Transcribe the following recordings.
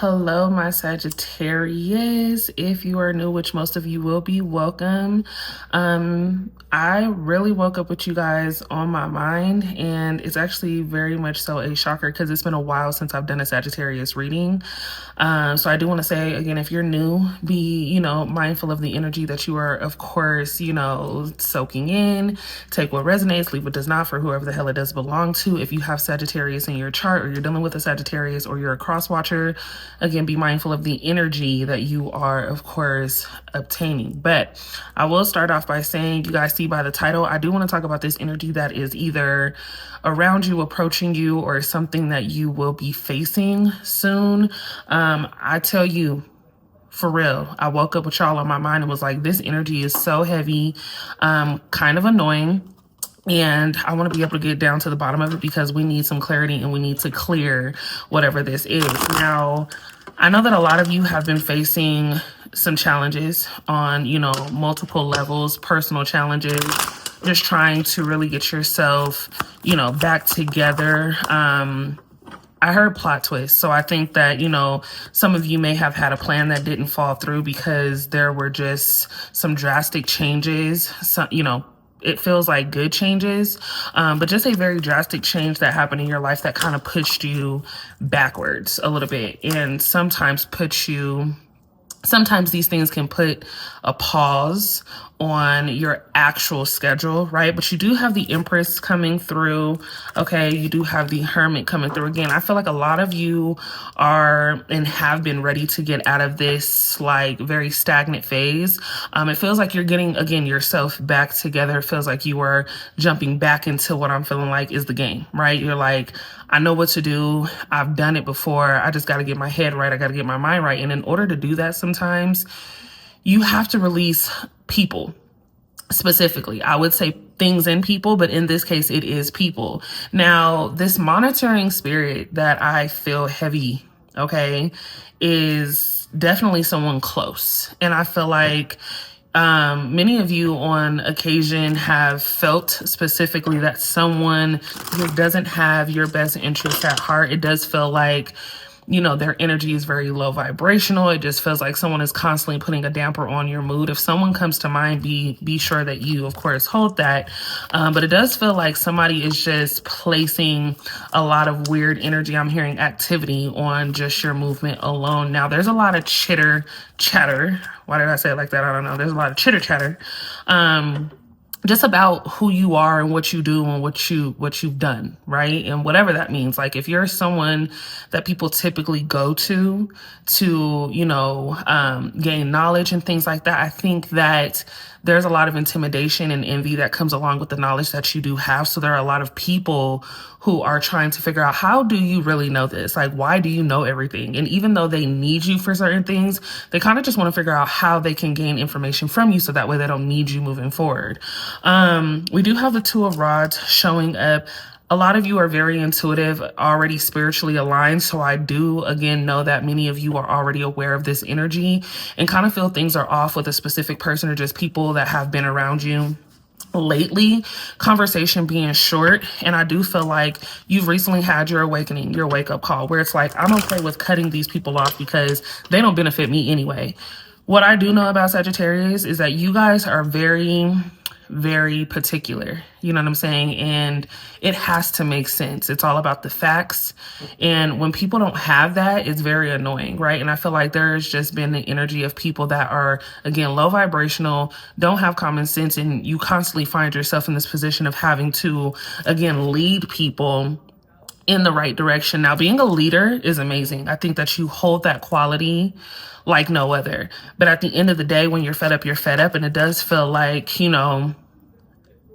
Hello, my Sagittarius. If you are new, which most of you will be, welcome. I really woke up with you guys on my mind, and it's actually very much so a shocker because it's been a while since I've done a Sagittarius reading. So I do want to say again, if you're new, be, mindful of the energy that you are, of course, soaking in. Take what resonates, leave what does not for whoever the hell it does belong to. If you have Sagittarius in your chart, or you're dealing with a Sagittarius, or you're a cross watcher, again, be mindful of the energy that you are, of course, obtaining. But I will start off by saying, you guys see by the title, I do want to talk about this energy that is either around you, approaching you, or something that you will be facing soon. I tell you, for real, I woke up with y'all on my mind and was like, this energy is so heavy, kind of annoying. And I want to be able to get down to the bottom of it because we need some clarity and we need to clear whatever this is. Now, I know that a lot of you have been facing some challenges on, multiple levels, personal challenges, just trying to really get yourself, back together. I heard plot twist. So I think that, some of you may have had a plan that didn't fall through because there were just some drastic changes. So, it feels like good changes, but just a very drastic change that happened in your life that kind of pushed you backwards a little bit, and sometimes these things can put a pause on your actual schedule, right? But you do have the Empress coming through, okay? You do have the Hermit coming through. Again, I feel like a lot of you are and have been ready to get out of this like very stagnant phase. It feels like you're getting, again, yourself back together. It feels like you are jumping back into what I'm feeling like is the game, right? You're like, I know what to do. I've done it before. I just got to get my head right. I got to get my mind right. And in order to do that, sometimes you have to release people. Specifically, I would say things and people, but in this case, it is people. Now, this monitoring spirit that I feel heavy, okay, is definitely someone close. And I feel like many of you on occasion have felt specifically that someone who doesn't have your best interest at heart. It does feel like, their energy is very low vibrational. It just feels like someone is constantly putting a damper on your mood. If someone comes to mind, be sure that you, of course, hold that. But it does feel like somebody is just placing a lot of weird energy. I'm hearing activity on just your movement alone. Now, there's a lot of chatter. Why did I say it like that? I don't know. There's a lot of chatter. Just about who you are and what you do and what you've done, right? And whatever that means. Like if you're someone that people typically go to, gain knowledge and things like that, I think that there's a lot of intimidation and envy that comes along with the knowledge that you do have. So there are a lot of people who are trying to figure out, how do you really know this? Like, why do you know everything? And even though they need you for certain things, they kind of just want to figure out how they can gain information from you so that way they don't need you moving forward. We do have the Two of Rods showing up. A lot of you are very intuitive, already spiritually aligned. So I do, again, know that many of you are already aware of this energy and kind of feel things are off with a specific person or just people that have been around you lately, conversation being short. And I do feel like you've recently had your awakening, your wake-up call, where it's like, I'm okay with cutting these people off because they don't benefit me anyway. What I do know about Sagittarius is that you guys are very, very particular. You know what I'm saying? And it has to make sense. It's all about the facts. And when people don't have that, it's very annoying, right? And I feel like there's just been the energy of people that are, again, low vibrational, don't have common sense, and you constantly find yourself in this position of having to, again, lead people in the right direction. Now, being a leader is amazing. I think that you hold that quality like no other. But at the end of the day, when you're fed up, you're fed up. And it does feel like,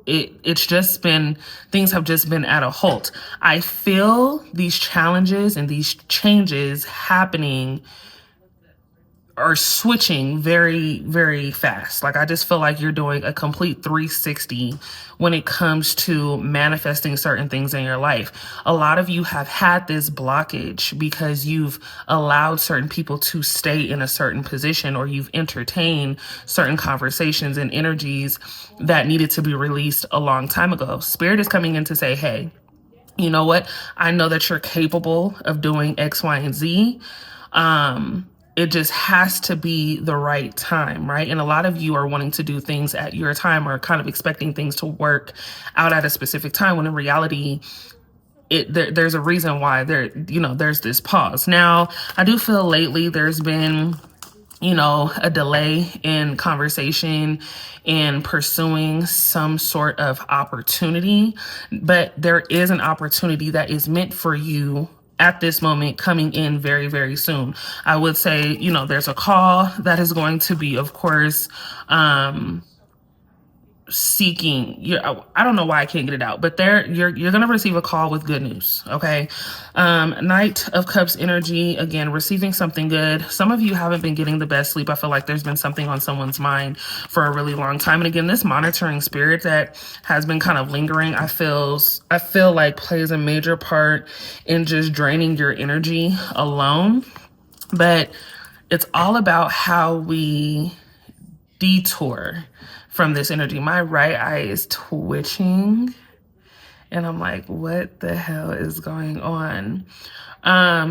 it's just been, things have just been at a halt. I feel these challenges and these changes happening are switching very, very fast. Like I just feel like you're doing a complete 360 when it comes to manifesting certain things in your life. A lot of you have had this blockage because you've allowed certain people to stay in a certain position, or you've entertained certain conversations and energies that needed to be released a long time ago. Spirit is coming in to say, hey, you know what? I know that you're capable of doing X, Y, and Z. It just has to be the right time, right? And a lot of you are wanting to do things at your time or kind of expecting things to work out at a specific time, when in reality, there's a reason why there's this pause. Now, I do feel lately there's been a delay in conversation and pursuing some sort of opportunity, but there is an opportunity that is meant for you at this moment coming in very, very soon. I would say, there's a call that is going to be, of course, seeking I don't know why I can't get it out, but you're gonna receive a call with good news. Okay. Knight of Cups energy, again, receiving something good. Some of you haven't been getting the best sleep. I feel like there's been something on someone's mind for a really long time. And again, this monitoring spirit that has been kind of lingering, I feel like plays a major part in just draining your energy alone. But it's all about how we detour from this energy. My right eye is twitching and I'm like, what the hell is going on?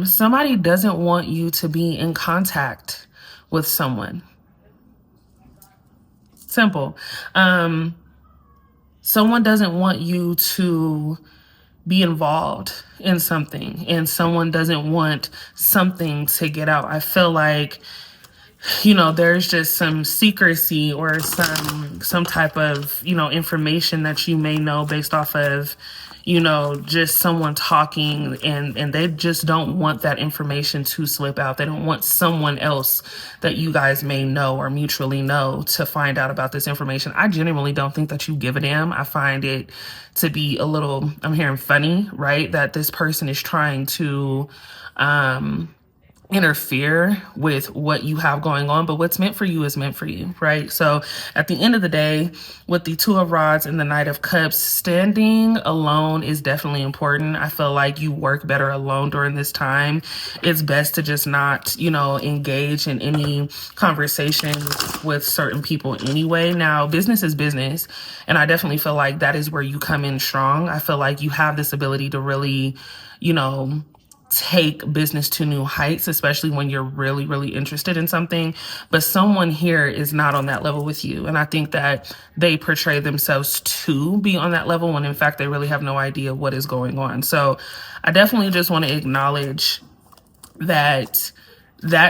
Somebody doesn't want you to be in contact with someone. Simple. Someone doesn't want you to be involved in something, and someone doesn't want something to get out. I feel like there's just some secrecy or some type of, information that you may know based off of, just someone talking, and they just don't want that information to slip out. They don't want someone else that you guys may know or mutually know to find out about this information. I genuinely don't think that you give a damn. I find it to be a little, I'm hearing funny, right? That this person is trying to, interfere with what you have going on, but what's meant for you is meant for you, right? So at the end of the day, with the Two of Rods and the Knight of Cups, standing alone is definitely important. I feel like you work better alone during this time. It's best to just not, engage in any conversations with certain people anyway. Now, business is business, and I definitely feel like that is where you come in strong. I feel like you have this ability to really, take business to new heights, especially when you're really, really interested in something. But someone here is not on that level with you. And I think that they portray themselves to be on that level when in fact they really have no idea what is going on. So I definitely just want to acknowledge that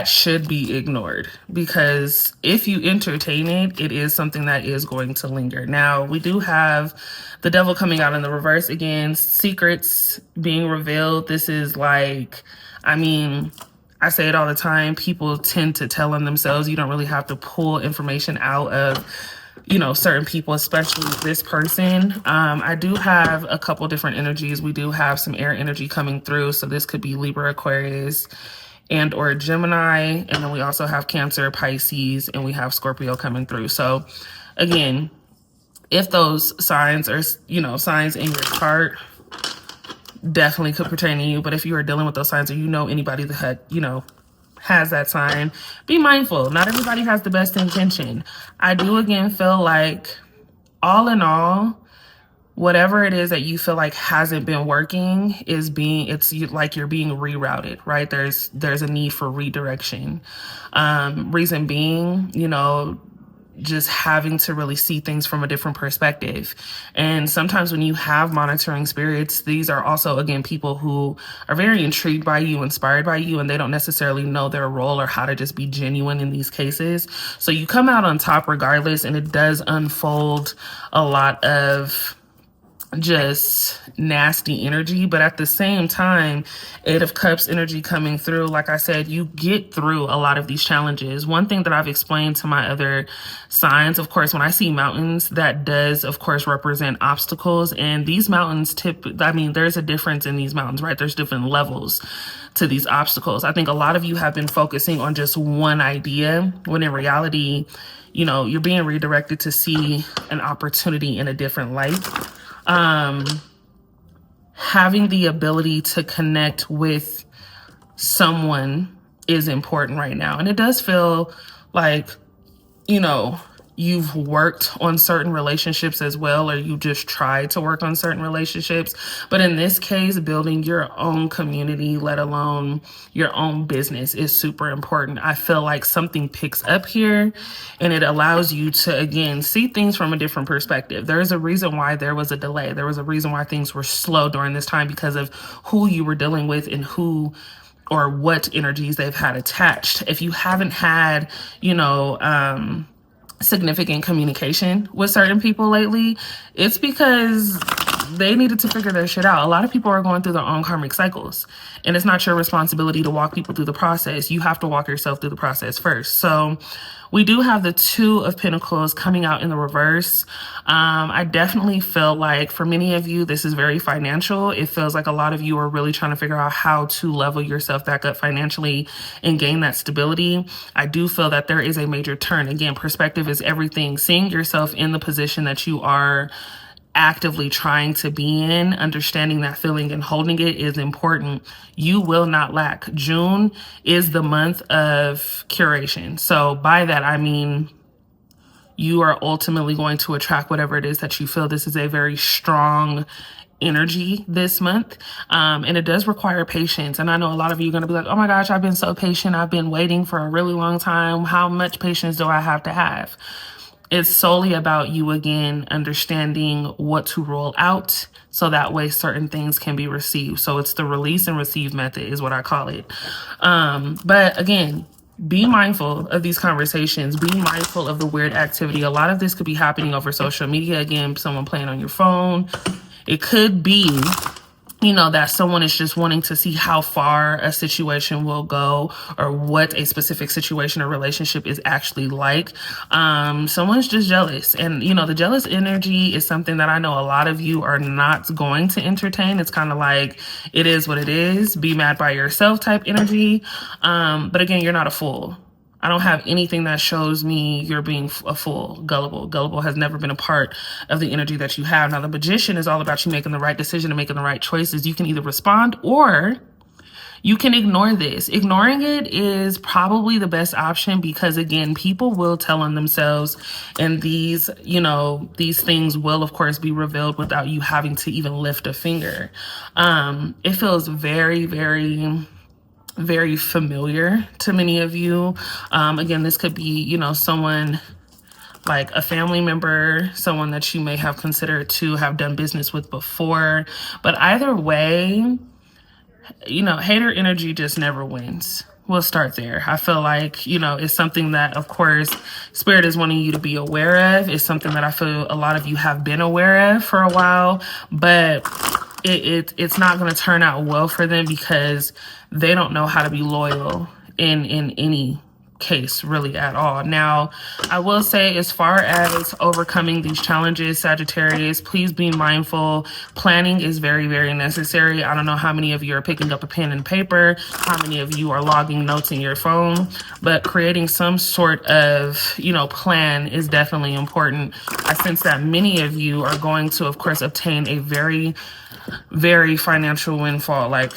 should be ignored, because if you entertain it, it is something that is going to linger. Now, we do have the Devil coming out in the reverse again, secrets being revealed. This is like, I say it all the time, people tend to tell on themselves. You don't really have to pull information out of certain people, especially this person. I do have a couple different energies. We do have some air energy coming through. So this could be Libra, Aquarius, and or Gemini. And then we also have Cancer, Pisces, and we have Scorpio coming through. So again, if those signs are, signs in your chart, definitely could pertain to you. But if you are dealing with those signs, or anybody that has that sign, be mindful. Not everybody has the best intention. I do again feel like, all in all, whatever it is that you feel like hasn't been working it's like you're being rerouted, right? There's a need for redirection. Reason being, just having to really see things from a different perspective. And sometimes when you have monitoring spirits, these are also, again, people who are very intrigued by you, inspired by you, and they don't necessarily know their role or how to just be genuine in these cases. So you come out on top regardless, and it does unfold a lot of just nasty energy. But at the same time, Eight of Cups energy coming through, like I said, you get through a lot of these challenges. One thing that I've explained to my other signs, of course, when I see mountains, that does of course represent obstacles. And these mountains there's a difference in these mountains, right? There's different levels to these obstacles. I think a lot of you have been focusing on just one idea, when in reality, you're being redirected to see an opportunity in a different light. Having the ability to connect with someone is important right now. And it does feel like, you've worked on certain relationships as well, or you just tried to work on certain relationships. But in this case, building your own community, let alone your own business, is super important. I feel like something picks up here and it allows you to, again, see things from a different perspective. There is a reason why there was a delay. There was a reason why things were slow during this time, because of who you were dealing with and who or what energies they've had attached. If you haven't had, significant communication with certain people lately, it's because they needed to figure their shit out. A lot of people are going through their own karmic cycles, and it's not your responsibility to walk people through the process. You have to walk yourself through the process first. So we do have the Two of Pentacles coming out in the reverse. I definitely feel like for many of you, this is very financial. It feels like a lot of you are really trying to figure out how to level yourself back up financially and gain that stability. I do feel that there is a major turn. Again, perspective is everything. Seeing yourself in the position that you are actively trying to be in, understanding that feeling and holding it is important. You will not lack. June is the month of curation. So by that, I mean, you are ultimately going to attract whatever it is that you feel. This is a very strong energy this month. And it does require patience. And I know a lot of you are going to be like, oh my gosh, I've been so patient. I've been waiting for a really long time. How much patience do I have to have? It's solely about you, again, understanding what to roll out so that way certain things can be received. So it's the release and receive method is what I call it. But again, be mindful of these conversations. Be mindful of the weird activity. A lot of this could be happening over social media. Again, someone playing on your phone. It could be that someone is just wanting to see how far a situation will go or what a specific situation or relationship is actually like. Someone's just jealous. And, the jealous energy is something that I know a lot of you are not going to entertain. It's kind of like, it is what it is. Be mad by yourself type energy. But again, you're not a fool. I don't have anything that shows me you're being a fool, gullible. Gullible has never been a part of the energy that you have. Now, the Magician is all about you making the right decision and making the right choices. You can either respond or you can ignore this. Ignoring it is probably the best option because, again, people will tell on themselves, and these things will, of course, be revealed without you having to even lift a finger. It feels very, very, very familiar to many of you. Again, this could be, someone like a family member, someone that you may have considered to have done business with before. But either way, hater energy just never wins. We'll start there. I feel like, it's something that, of course, Spirit is wanting you to be aware of. It's something that I feel a lot of you have been aware of for a while, but it's not going to turn out well for them because they don't know how to be loyal in any case really at all. Now, I will say, as far as overcoming these challenges, Sagittarius, please be mindful. Planning is very, very necessary. I don't know how many of you are picking up a pen and paper, how many of you are logging notes in your phone, but creating some sort of, plan is definitely important. I sense that many of you are going to, of course, obtain a very, very financial windfall, like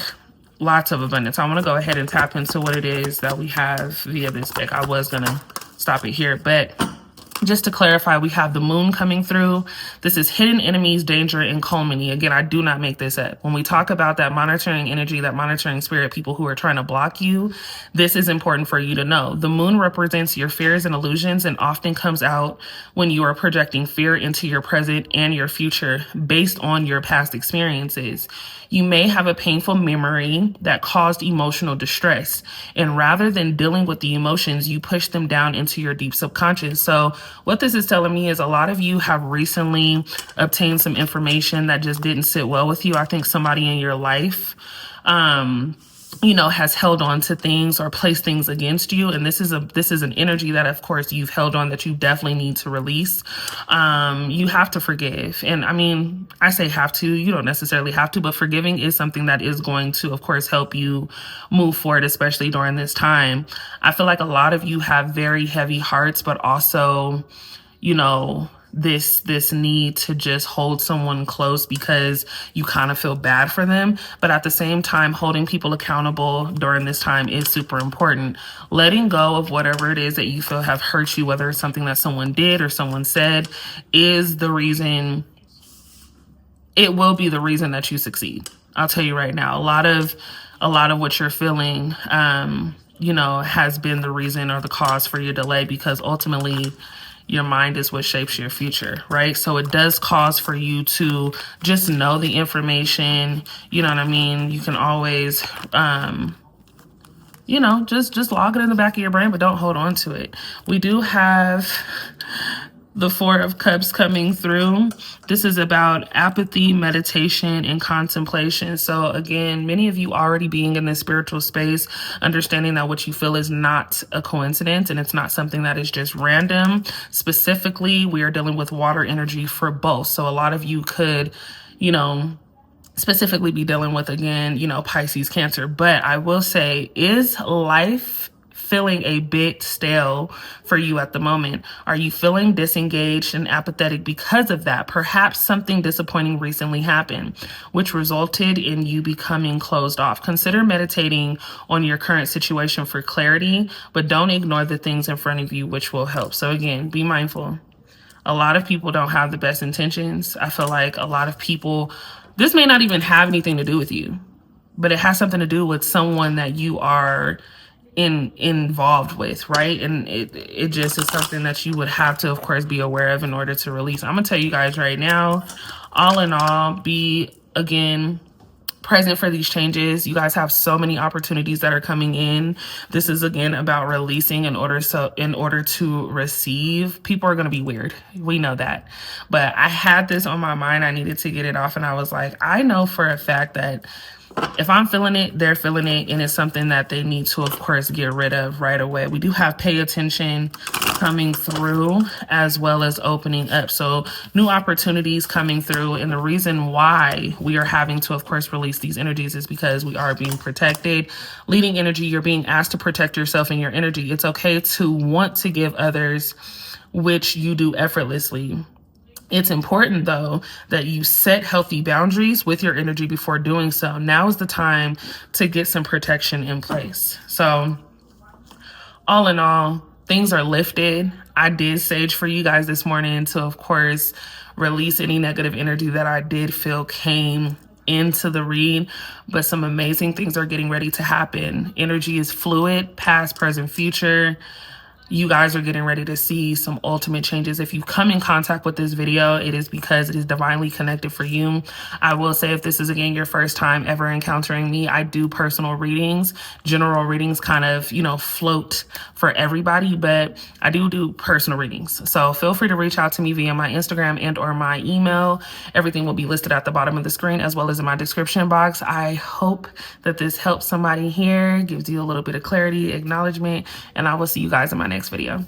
lots of abundance. I want to go ahead and tap into what it is that we have via this deck. I was going to stop it here, but just to clarify, we have the Moon coming through. This is hidden enemies, danger, and calming. Again, I do not make this up. When we talk about that monitoring energy, that monitoring spirit, people who are trying to block you, this is important for you to know. The Moon represents your fears and illusions and often comes out when you are projecting fear into your present and your future based on your past experiences. You may have a painful memory that caused emotional distress, and rather than dealing with the emotions, you push them down into your deep subconscious. So what this is telling me is a lot of you have recently obtained some information that just didn't sit well with you. I think somebody in your life, has held on to things or placed things against you. And this is an energy that, of course, you've held on that you definitely need to release. You have to forgive. And I mean, I say have to, you don't necessarily have to, but forgiving is something that is going to, of course, help you move forward, especially during this time. I feel like a lot of you have very heavy hearts, but also, this need to just hold someone close because you kind of feel bad for them. But at the same time, holding people accountable during this time is super important. Letting go of whatever it is that you feel have hurt you, whether it's something that someone did or someone said, is the reason. It will be the reason that you succeed. I'll tell you right now, a lot of what you're feeling, has been the reason or the cause for your delay, because ultimately your mind is what shapes your future, right? So it does cause for you to just know the information, you know what I mean? You can always, just log it in the back of your brain, but don't hold on to it. We do have the Four of Cups coming through. This is about apathy, meditation, and contemplation. So again, many of you already being in this spiritual space, understanding that what you feel is not a coincidence and it's not something that is just random. Specifically, we are dealing with water energy for both. So a lot of you could, specifically be dealing with, again, Pisces, Cancer. But I will say, is life feeling a bit stale for you at the moment? Are you feeling disengaged and apathetic because of that? Perhaps something disappointing recently happened, which resulted in you becoming closed off. Consider meditating on your current situation for clarity, but don't ignore the things in front of you, which will help. So again, be mindful. A lot of people don't have the best intentions. I feel like a lot of people, this may not even have anything to do with you, but it has something to do with someone that you are involved with, right? And it just is something that you would have to, of course, be aware of in order to release. I'm gonna tell you guys right now, all in all, be, again, present for these changes. You guys have so many opportunities that are coming in. This is, again, about releasing in order to receive. People are going to be weird. We know that. But I had this on my mind. I needed to get it off. And I was like, I know for a fact that if I'm feeling it, they're feeling it, and it's something that they need to, of course, get rid of right away. We do have pay attention coming through, as well as opening up. So new opportunities coming through. And the reason why we are having to, of course, release these energies is because we are being protected. Leading energy, you're being asked to protect yourself and your energy. It's okay to want to give others, which you do effortlessly. It's important, though, that you set healthy boundaries with your energy before doing so. Now is the time to get some protection in place. So all in all, things are lifted. I did sage for you guys this morning to, of course, release any negative energy that I did feel came into the read, but some amazing things are getting ready to happen. Energy is fluid, past, present, future. You guys are getting ready to see some ultimate changes. If you come in contact with this video, it is because it is divinely connected for you. I will say, if this is, again, your first time ever encountering me, I do personal readings. General readings kind of, float for everybody, but I do personal readings. So feel free to reach out to me via my Instagram and or my email. Everything will be listed at the bottom of the screen as well as in my description box. I hope that this helps somebody here, gives you a little bit of clarity, acknowledgement, and I will see you guys in my next video.